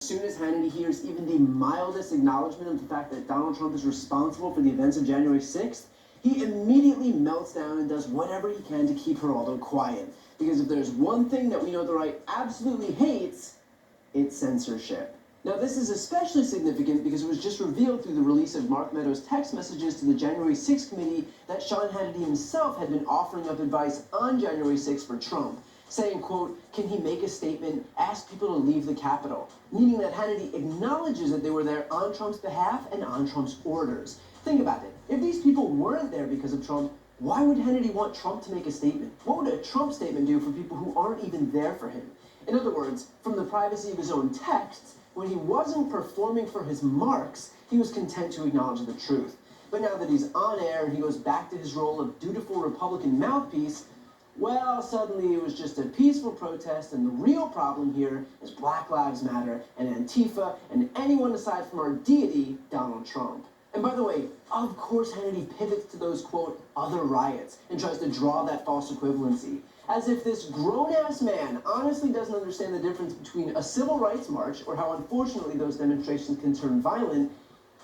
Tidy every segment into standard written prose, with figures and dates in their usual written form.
As soon as Hannity hears even the mildest acknowledgement of the fact that Donald Trump is responsible for the events of January 6th, he immediately melts down and does whatever he can to keep Geraldo quiet. Because if there's one thing that we know the right absolutely hates, it's censorship. Now, this is especially significant because it was just revealed through the release of Mark Meadows' text messages to the January 6th committee that Sean Hannity himself had been offering up advice on January 6th for Trump, saying, quote, can he make a statement, ask people to leave the Capitol, meaning that Hannity acknowledges that they were there on Trump's behalf and on Trump's orders. Think about it. If these people weren't there because of Trump, why would Hannity want Trump to make a statement? What would a Trump statement do for people who aren't even there for him? In other words, from the privacy of his own texts, when he wasn't performing for his marks, he was content to acknowledge the truth. But now that he's on air and he goes back to his role of dutiful Republican mouthpiece, well, suddenly it was just a peaceful protest, and the real problem here is Black Lives Matter and Antifa and anyone aside from our deity, Donald Trump. And by the way, of course Hannity pivots to those, quote, other riots and tries to draw that false equivalency. As if this grown-ass man honestly doesn't understand the difference between a civil rights march, or how unfortunately those demonstrations can turn violent,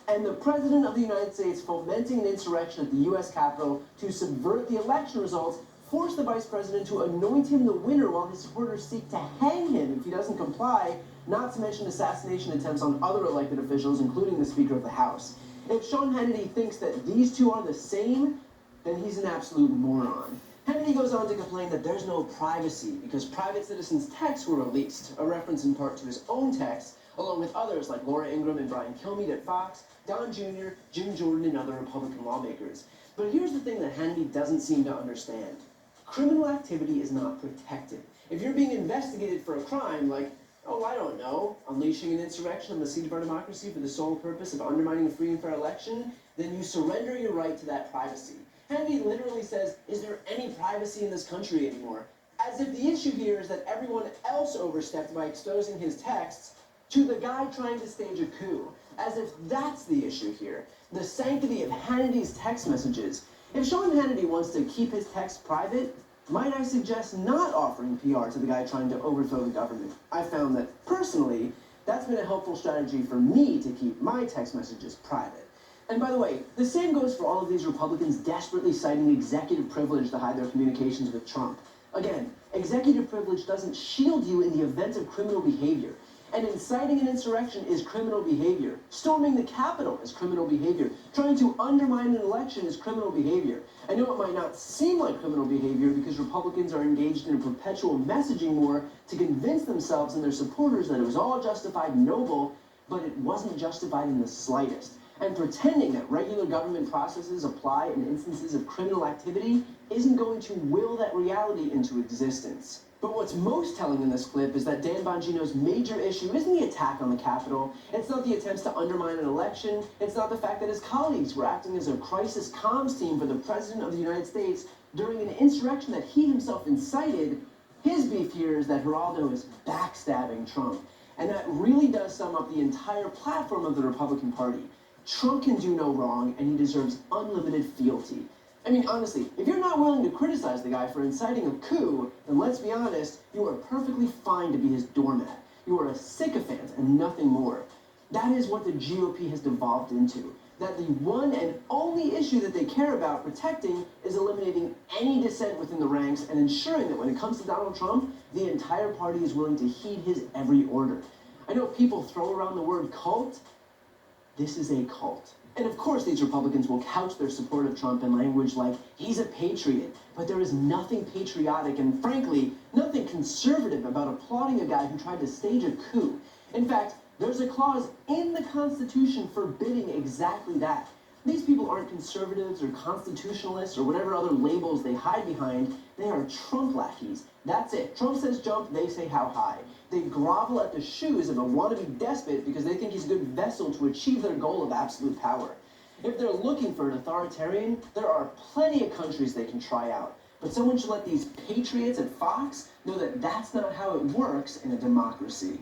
and the President of the United States fomenting an insurrection at the U.S. Capitol to subvert the election results, force the Vice President to anoint him the winner while his supporters seek to hang him if he doesn't comply, not to mention assassination attempts on other elected officials, including the Speaker of the House. If Sean Hannity thinks that these two are the same, then he's an absolute moron. Hannity goes on to complain that there's no privacy because private citizens' texts were released, a reference in part to his own texts, along with others like Laura Ingraham and Brian Kilmeade at Fox, Don Jr., Jim Jordan, and other Republican lawmakers. But here's the thing that Hannity doesn't seem to understand. Criminal activity is not protected. If you're being investigated for a crime like, oh, I don't know, unleashing an insurrection on the seat of our democracy for the sole purpose of undermining a free and fair election, then you surrender your right to that privacy. Hannity literally says, is there any privacy in this country anymore? As if the issue here is that everyone else overstepped by exposing his texts to the guy trying to stage a coup. As if that's the issue here. The sanctity of Hannity's text messages. If Sean Hannity wants to keep his texts private, might I suggest not offering PR to the guy trying to overthrow the government? I found that, personally, that's been a helpful strategy for me to keep my text messages private. And by the way, the same goes for all of these Republicans desperately citing executive privilege to hide their communications with Trump. Again, executive privilege doesn't shield you in the event of criminal behavior. And inciting an insurrection is criminal behavior. Storming the Capitol is criminal behavior. Trying to undermine an election is criminal behavior. I know it might not seem like criminal behavior because Republicans are engaged in a perpetual messaging war to convince themselves and their supporters that it was all justified and noble, but it wasn't justified in the slightest. And pretending that regular government processes apply in instances of criminal activity isn't going to will that reality into existence. But what's most telling in this clip is that Dan Bongino's major issue isn't the attack on the Capitol, it's not the attempts to undermine an election, it's not the fact that his colleagues were acting as a crisis comms team for the President of the United States during an insurrection that he himself incited. His beef here is that Geraldo is backstabbing Trump. And that really does sum up the entire platform of the Republican Party. Trump can do no wrong, and he deserves unlimited fealty. I mean, honestly, if you're not willing to criticize the guy for inciting a coup, then let's be honest, you are perfectly fine to be his doormat. You are a sycophant and nothing more. That is what the GOP has devolved into. That the one and only issue that they care about protecting is eliminating any dissent within the ranks and ensuring that when it comes to Donald Trump, the entire party is willing to heed his every order. I know people throw around the word cult. This is a cult. And of course these Republicans will couch their support of Trump in language like, he's a patriot, but there is nothing patriotic and frankly, nothing conservative about applauding a guy who tried to stage a coup. In fact, there's a clause in the Constitution forbidding exactly that. These people aren't conservatives or constitutionalists or whatever other labels they hide behind. They are Trump lackeys. That's it. Trump says jump, they say how high. They grovel at the shoes of a wannabe despot because they think he's a good vessel to achieve their goal of absolute power. If they're looking for an authoritarian, there are plenty of countries they can try out. But someone should let these patriots at Fox know that that's not how it works in a democracy.